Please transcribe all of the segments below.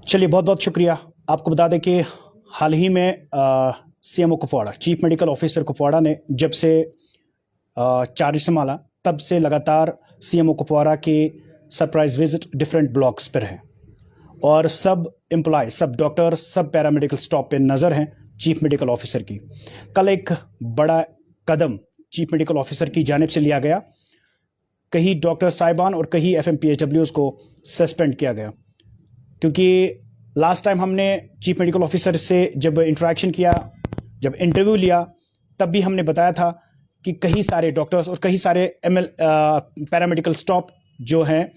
चलिए, बहुत बहुत शुक्रिया। आपको बता दें कि हाल ही में CMO Kupwara, chief medical officer Kupwara ने जब से चार्ज संभाला तब से लगातार सीएमओ कुपवाड़ा की सरप्राइज विजिट डिफरेंट ब्लॉक्स पर है और सब एम्प्लॉय, सब डॉक्टर, सब पैरामेडिकल स्टाफ पे नज़र हैं चीफ मेडिकल ऑफिसर की। कल एक बड़ा कदम चीफ मेडिकल ऑफिसर की जानिब से लिया गया। कई डॉक्टर साहिबान और कई FMPHWs को सस्पेंड किया गया, क्योंकि लास्ट टाइम हमने चीफ मेडिकल ऑफिसर से जब इंटरेक्शन किया, जब इंटरव्यू लिया, तब भी हमने बताया था कि कई सारे डॉक्टर्स और कई सारे पैरामेडिकल स्टाफ जो हैं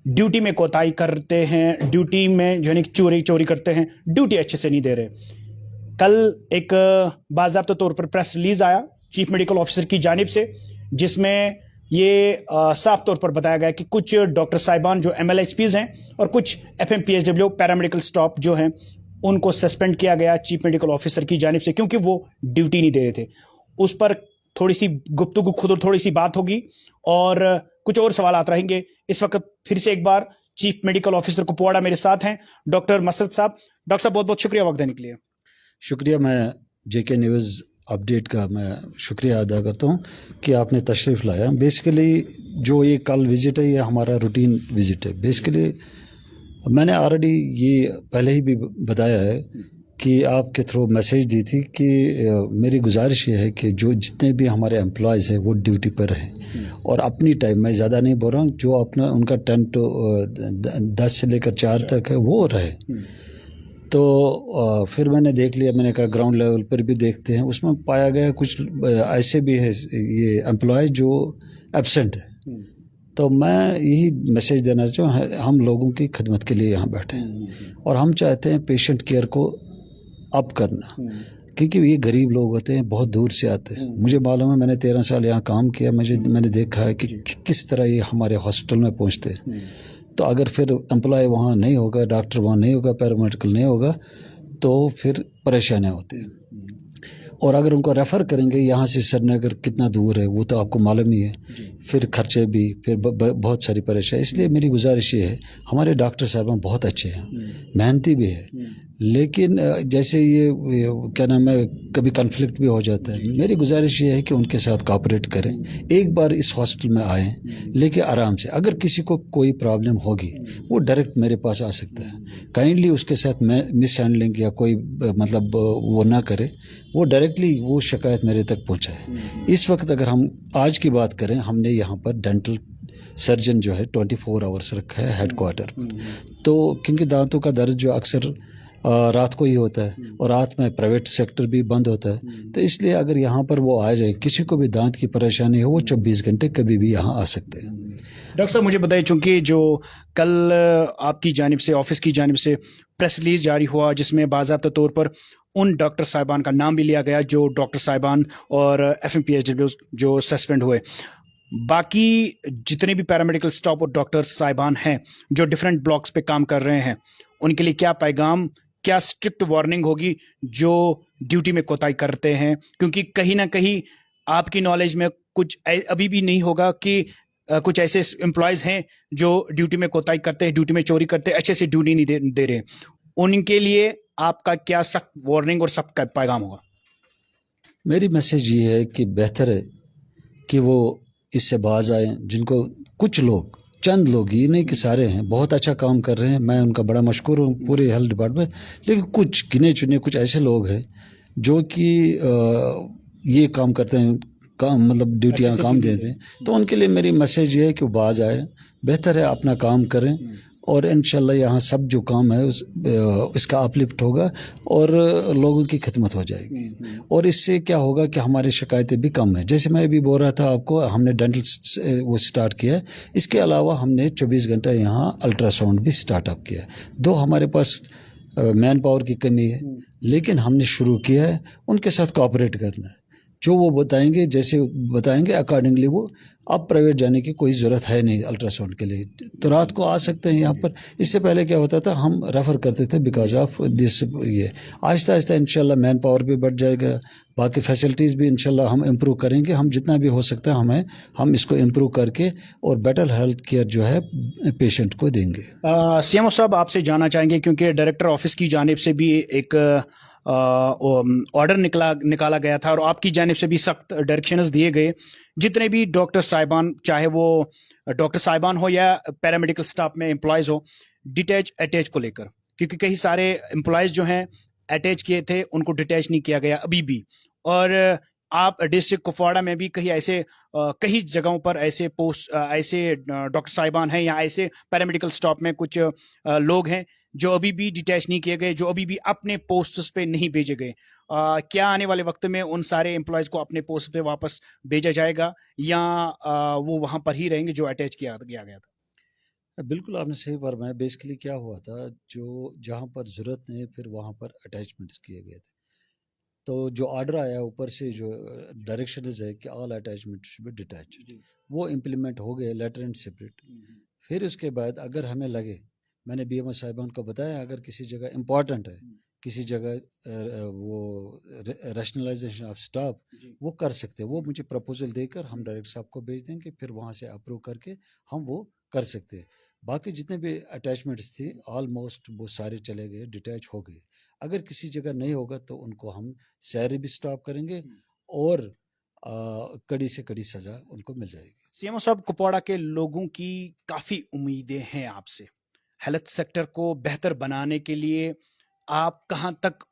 ड्यूटी में कोताही करते हैं, ड्यूटी में जो है चोरी करते हैं, ड्यूटी अच्छे से नहीं दे रहे। कल एक बाज़ाब्ता तौर पर प्रेस रिलीज़ आया चीफ मेडिकल ऑफिसर की जानिब से, जिसमें ये साफ तौर पर बताया गया कि कुछ डॉक्टर साहिबान जो MLHPs हैं और कुछ FMPHW पैरामेडिकल स्टाफ जो हैं उनको सस्पेंड किया गया चीफ मेडिकल ऑफिसर की जानिब से, क्योंकि वो ड्यूटी नहीं दे रहे थे। उस पर थोड़ी सी गुफ्तगू खुद थोड़ी सी बात होगी और कुछ और सवाल आते रहेंगे। इस वक्त फिर से एक बार चीफ मेडिकल ऑफिसर कुपवाड़ा मेरे साथ हैं, डॉक्टर मसरत साहब। डॉक्टर साहब, बहुत बहुत शुक्रिया वक्त देने के लिए। शुक्रिया। मैं JK न्यूज़ अपडेट का मैं शुक्रिया अदा करता हूँ कि आपने तशरीफ़ लाया। बेसिकली जो ये कल विज़िट है, ये हमारा रूटीन विज़िट है। बेसिकली मैंने ऑलरेडी ये पहले ही भी बताया है कि आपके थ्रू मैसेज दी थी कि मेरी गुजारिश ये है कि जो जितने भी हमारे एम्प्लॉयज़ हैं वो ड्यूटी पर रहें और अपनी टाइम, मैं ज़्यादा नहीं बोल रहा हूँ, जो अपना उनका 10 से लेकर 4 तक है वो रहे। तो फिर मैंने देख लिया, मैंने कहा ग्राउंड लेवल पर भी देखते हैं। उसमें पाया गया कुछ ऐसे भी है ये एम्प्लॉय जो एब्सेंट है। तो मैं यही मैसेज देना चाहूँ, हम लोगों की खिदमत के लिए यहाँ बैठे हैं और हम चाहते हैं पेशेंट केयर को अप करना, क्योंकि ये गरीब लोग होते हैं, बहुत दूर से आते हैं। मुझे मालूम है, मैंने 13 साल यहाँ काम किया, मैंने देखा है कि किस तरह ये हमारे हॉस्पिटल में पहुँचते हैं। तो अगर फिर एम्प्लॉय वहाँ नहीं होगा, डॉक्टर वहाँ नहीं होगा, पैरामेडिकल नहीं होगा, तो फिर परेशानियाँ होती हैं। और अगर उनको रेफ़र करेंगे यहाँ से, श्रीनगर कितना दूर है वो तो आपको मालूम ही है, फिर खर्चे भी, फिर बहुत सारी परेशानी। इसलिए मेरी गुजारिश ये है, हमारे डॉक्टर साहब बहुत अच्छे हैं, मेहनती भी है, लेकिन जैसे ये क्या नाम है, कभी कन्फ्लिक्ट भी हो जाता है। मेरी गुजारिश ये है कि उनके साथ कोऑपरेट करें, एक बार इस हॉस्पिटल में आएँ, लेकिन आराम से। अगर किसी को कोई प्रॉब्लम होगी वो डायरेक्ट मेरे पास आ सकता है। काइंडली उसके साथ मिस हैंडलिंग या कोई मतलब वो ना करे, वो डायरेक्टली वो शिकायत मेरे तक पहुंचाए। इस वक्त अगर हम आज की बात करें, हमने यहाँ पर डेंटल सर्जन जो है 24 आवर्स रखा है हेडक्वार्टर पर। तो क्योंकि दांतों का दर्द जो अक्सर रात को ही होता है और रात में प्राइवेट सेक्टर भी बंद होता है, तो इसलिए अगर यहाँ पर वो आ जाए, किसी को भी दांत की परेशानी हो, वो 24 घंटे कभी भी यहाँ आ सकते हैं। डॉक्टर साहब, मुझे बताइए, चूँकि जो कल आपकी जानिब से, ऑफिस की जानिब से प्रेस रिलीज जारी हुआ, जिसमें बाज़ाब्ता तौर पर उन डॉक्टर साहिबान का नाम भी लिया गया जो डॉक्टर साहिबान और FMPHW जो सस्पेंड हुए, बाकी जितने भी पैरामेडिकल स्टाफ और डॉक्टर साहिबान हैं जो डिफरेंट ब्लॉक्स पे काम कर रहे हैं, उनके लिए क्या पैगाम, क्या स्ट्रिक्ट वार्निंग होगी जो ड्यूटी में कोताही करते हैं? क्योंकि कहीं ना कहीं आपकी नॉलेज में कुछ अभी भी नहीं होगा कि कुछ ऐसे एम्प्लॉयज़ हैं जो ड्यूटी में कोताही करते हैं, ड्यूटी में चोरी करते हैं, अच्छे से ड्यूटी नहीं दे रहे। उनके लिए आपका क्या सख्त वार्निंग और सख्त पैगाम होगा? मेरी मैसेज ये है कि बेहतर है कि वो इससे बाज आए। जिनको कुछ लोग, चंद लोग, ये नहीं कि सारे हैं, बहुत अच्छा काम कर रहे हैं, मैं उनका बड़ा मशकूर हूँ पूरे हेल्थ डिपार्टमेंट, लेकिन कुछ गिने चुने कुछ ऐसे लोग हैं जो कि ये काम करते हैं, काम मतलब ड्यूटियाँ काम देते हैं। तो उनके लिए मेरी मैसेज ये है कि वो बाज आए, बेहतर है अपना काम करें और इंशाल्लाह यहाँ सब जो काम है इसका अपलिफ्ट होगा और लोगों की खिदमत हो जाएगी। और इससे क्या होगा कि हमारी शिकायतें भी कम है। जैसे मैं भी बोल रहा था आपको, हमने डेंटल वो स्टार्ट किया है, इसके अलावा हमने 24 घंटा यहाँ अल्ट्रासाउंड भी स्टार्टअप किया है। दो हमारे पास मैन पावर की कमी है, लेकिन हमने शुरू किया है, उनके साथ कोऑपरेट करना है। जो वो बताएंगे, जैसे बताएंगे अकॉर्डिंगली वो, अब प्राइवेट जाने की कोई ज़रूरत है नहीं अल्ट्रासाउंड के लिए, तो रात को आ सकते हैं यहाँ पर। इससे पहले क्या होता था, हम रेफ़र करते थे बिकॉज ऑफ दिस। ये आहिस्ता आहिस्ता इंशाल्लाह मैन पावर भी बढ़ जाएगा, बाकी फैसिलिटीज़ भी इंशाल्लाह हम इम्प्रूव करेंगे, हम जितना भी हो सकता है हम इसको इम्प्रूव करके और बेटर हेल्थ केयर जो है पेशेंट को देंगे। सीएमओ साहब, आपसे जानना चाहेंगे, क्योंकि डायरेक्टर ऑफिस की जानिब से भी एक ऑर्डर निकाला गया था और आपकी जानिब से भी सख्त डायरेक्शंस दिए गए, जितने भी डॉक्टर साहिबान, चाहे वो डॉक्टर साहिबान हो या पैरामेडिकल स्टाफ में एम्प्लॉयज़ हो, डिटैच अटैच को लेकर, क्योंकि कई सारे एम्प्लॉयज़ जो हैं अटैच किए थे, उनको डिटैच नहीं किया गया अभी भी। और आप डिस्ट्रिक्ट कुपवाड़ा में भी कहीं ऐसे कई जगहों पर ऐसे डॉक्टर साहिबान हैं या ऐसे पैरामेडिकल स्टाफ में कुछ लोग हैं जो अभी भी डिटैच नहीं किए गए, जो अभी भी अपने पोस्ट्स पे नहीं भेजे गए। क्या आने वाले वक्त में उन सारे एम्प्लॉयज़ को अपने पोस्ट पे वापस भेजा जाएगा या वो वहाँ पर ही रहेंगे जो अटैच किया गया था? बिल्कुल आपने सही फरमाया। बेसिकली क्या हुआ था, जो जहाँ पर ज़रूरत नहीं फिर वहाँ पर अटैचमेंट्स किए गए थे, तो जो ऑर्डर आया ऊपर से, जो डायरेक्शन है कि all attachment should be detach, वो इम्प्लीमेंट हो गए लेटर एंड सेपरेट। फिर उसके बाद अगर हमें लगे, मैंने बीएमओ साहिबान को बताया, अगर किसी जगह इम्पॉर्टेंट है, किसी जगह वो रैशनलाइजेशन ऑफ स्टाफ वो कर सकते हैं, वो मुझे प्रपोजल देकर हम डायरेक्टर साहब को भेज देंगे, फिर वहाँ से अप्रूव करके हम वो कर सकते हैं। बाकी जितने भी अटैचमेंट्स थे ऑलमोस्ट वो सारे चले गए, डिटैच हो गए। अगर किसी जगह नहीं होगा तो उनको हम सैलरी भी स्टॉप करेंगे और कड़ी से कड़ी सज़ा उनको मिल जाएगी। सीएमओ साहब, कुपवाड़ा के लोगों की काफ़ी उम्मीदें हैं आपसे। हेल्थ सेक्टर को बेहतर बनाने के लिए आप कहाँ तक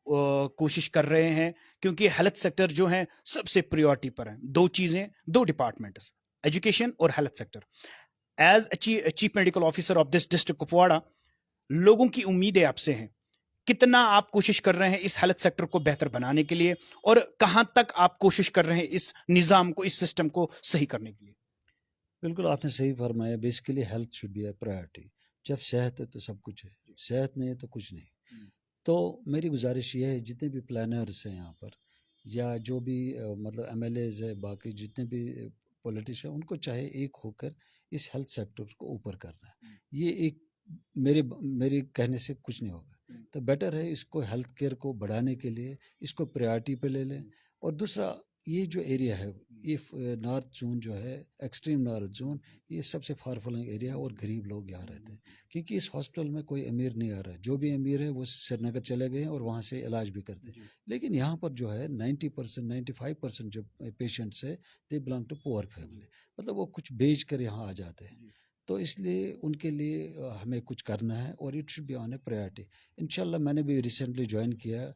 कोशिश कर रहे हैं? क्योंकि हेल्थ सेक्टर जो है सबसे प्रायोरिटी पर है। दो चीज़ें, दो डिपार्टमेंट्स, एजुकेशन और health sector. As chief medical officer of this district Kupwara, लोगों की उम्मीदें आपसे हैं। कितना आप कोशिश कर रहे हैं इस हेल्थ सेक्टर को बेहतर बनाने के लिए और कहाँ तक आप कोशिश कर रहे हैं इस निज़ाम को, इस सिस्टम को सही करने के लिए? बिल्कुल आपने सही फरमाया। Basically health should be A priority. जब सेहत है तो सब कुछ है, सेहत नहीं है तो कुछ नहीं। तो मेरी गुजारिश ये है, जितने भी प्लानर्स हैं यहाँ पर या जो भी मतलब एमएलएज है, बाकी जितने भी पॉलिटिशियन, उनको चाहे एक होकर इस हेल्थ सेक्टर को ऊपर करना है। ये एक मेरे कहने से कुछ नहीं होगा, तो बेटर है इसको हेल्थ केयर को बढ़ाने के लिए इसको प्रायोरिटी पे ले लें। और दूसरा, ये जो एरिया है, ये नॉर्थ जोन जो है, एक्सट्रीम नॉर्थ जोन, ये सबसे फार फ्लंग एरिया और गरीब लोग यहाँ रहते हैं, क्योंकि इस हॉस्पिटल में कोई अमीर नहीं आ रहा है। जो भी अमीर है वो श्रीनगर चले गए और वहाँ से इलाज भी करते हैं। लेकिन यहाँ पर जो है 90% 95% जो पेशेंट्स है, they belong to poor family, मतलब वो कुछ बेच कर यहाँ आ जाते हैं। तो इसलिए उनके लिए हमें कुछ करना है और it should be on A priority. इंशाल्लाह मैंने भी रिसेंटली ज्वाइन किया,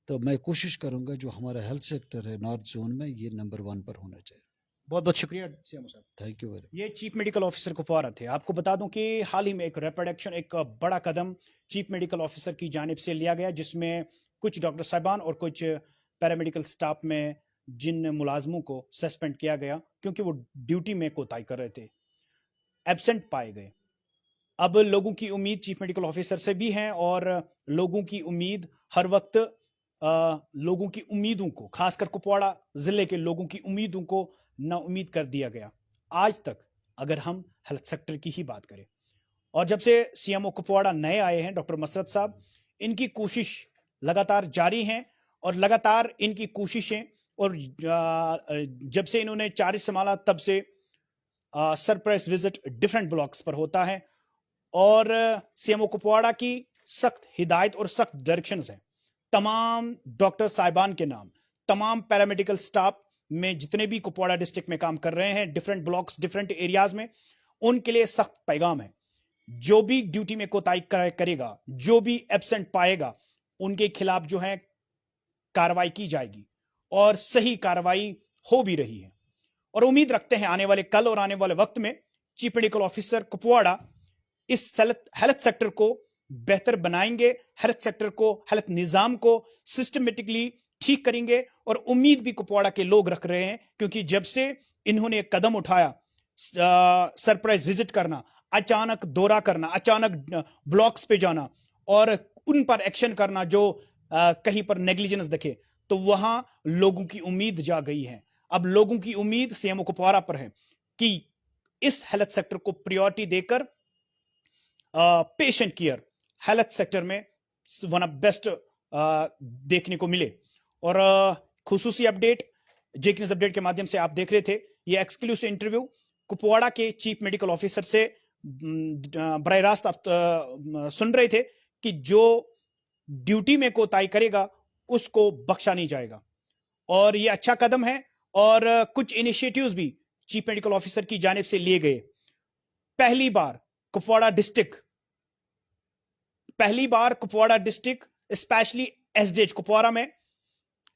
तो मैं कोशिश करूंगा जो हमारा हेल्थ सेक्टर है नॉर्थ जोन में, ये नंबर 1 पर होना चाहिए। बहुत बहुत शुक्रिया सीएमओ साहब। Thank you very. ये चीफ मेडिकल ऑफिसर कुपवाड़ा थे। आपको बता दूं कि हाल ही में एक रैपिड एक्शन, एक बड़ा कदम चीफ मेडिकल ऑफिसर की जानिब से लिया गया, जिसमें कुछ डॉक्टर साहिबान और कुछ पैरामेडिकल स्टाफ में जिन मुलाजमों को सस्पेंड किया गया क्योंकि वो ड्यूटी में कोताही कर रहे थे, एब्सेंट पाए गए। अब लोगों की उम्मीद चीफ मेडिकल ऑफिसर से भी है और लोगों की उम्मीद हर वक्त लोगों की उम्मीदों को, खासकर कुपवाड़ा जिले के लोगों की उम्मीदों को ना उम्मीद कर दिया गया आज तक, अगर हम हेल्थ सेक्टर की ही बात करें। और जब से सीएमओ कुपवाड़ा नए आए हैं डॉक्टर मसरत साहब, इनकी कोशिश लगातार जारी है और लगातार इनकी कोशिशें, और जब से इन्होंने चार्ज संभाला तब से सरप्राइज विजिट डिफरेंट ब्लॉक्स पर होता है और सीएमओ कुपवाड़ा की सख्त हिदायत और सख्त डायरेक्शंस हैं। तमाम डॉक्टर साहिबान के नाम, तमाम पैरामेडिकल स्टाफ में जितने भी कुपवाड़ा डिस्ट्रिक्ट में काम कर रहे हैं, डिफरेंट ब्लॉक्स, डिफरेंट एरियाज में, उनके लिए सख्त पैगाम है। जो भी ड्यूटी में कोताही करेगा, जो भी एब्सेंट पाएगा, उनके खिलाफ जो है कार्रवाई की जाएगी और सही कार्रवाई हो भी रही है। और उम्मीद रखते हैं आने वाले कल और आने वाले वक्त में चीफ मेडिकल ऑफिसर कुपवाड़ा इस हेल्थ सेक्टर को बेहतर बनाएंगे, हेल्थ सेक्टर को, हेल्थ निजाम को सिस्टमेटिकली ठीक करेंगे। और उम्मीद भी कुपवाड़ा के लोग रख रहे हैं, क्योंकि जब से इन्होंने एक कदम उठाया, सरप्राइज विजिट करना, अचानक दौरा करना, अचानक ब्लॉक्स पे जाना और उन पर एक्शन करना जो कहीं पर नेग्लिजेंस दिखे, تو وہاں لوگوں کی امید جا گئی ہے. اب لوگوں کی امید سی ایم او کپوارہ پر ہے کہ اس ہیلتھ سیکٹر کو پریورٹی دے کر پیشنٹ کیئر ہیلتھ سیکٹر میں ون آف بیسٹ دیکھنے کو ملے. اور خصوصی اپڈیٹ جیک نیوز اپڈیٹ کے مادھیم سے آپ دیکھ رہے تھے, یہ ایکسکلوسیو انٹرویو کپواڑہ کے چیف میڈیکل آفیسر سے براہ راست آپ سن رہے تھے کہ جو ڈیوٹی میں کوتاہی کرے گا اس کو بخشا نہیں جائے گا. اور یہ اچھا قدم ہے, اور کچھ انیشیٹیوز بھی چیف میڈیکل آفیسر کی جانب سے لیے گئے. پہلی بار Kupwara district specially S D H Kupwara میں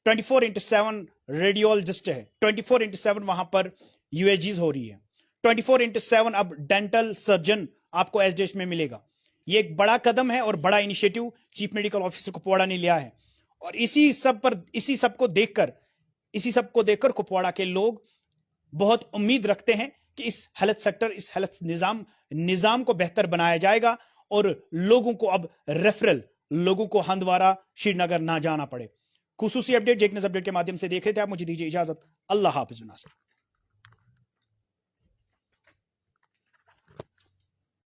24/7 ریڈیولوجسٹ ہے. 24/7 وہاں پر یو ایس جیز ہو رہی ہے. 24/7 اب ڈینٹل سرجن آپ کو ایس ڈی ایچ میں ملے گا. یہ ایک بڑا قدم ہے اور بڑا initiative chief medical officer Kupwara نے لیا ہے. اور اسی سب کو دیکھ کر کپواڑہ کے لوگ بہت امید رکھتے ہیں کہ اس ہیلتھ سیکٹر, اس ہیلتھ نظام کو بہتر بنایا جائے گا, اور لوگوں کو اب ریفرل, لوگوں کو ہندوارہ شری نگر نہ جانا پڑے. خصوصی اپڈیٹ جیک نیوز اپڈیٹ کے مادھیم سے دیکھ رہے تھے آپ. مجھے دیجیے اجازت. اللہ حافظ. ناصر.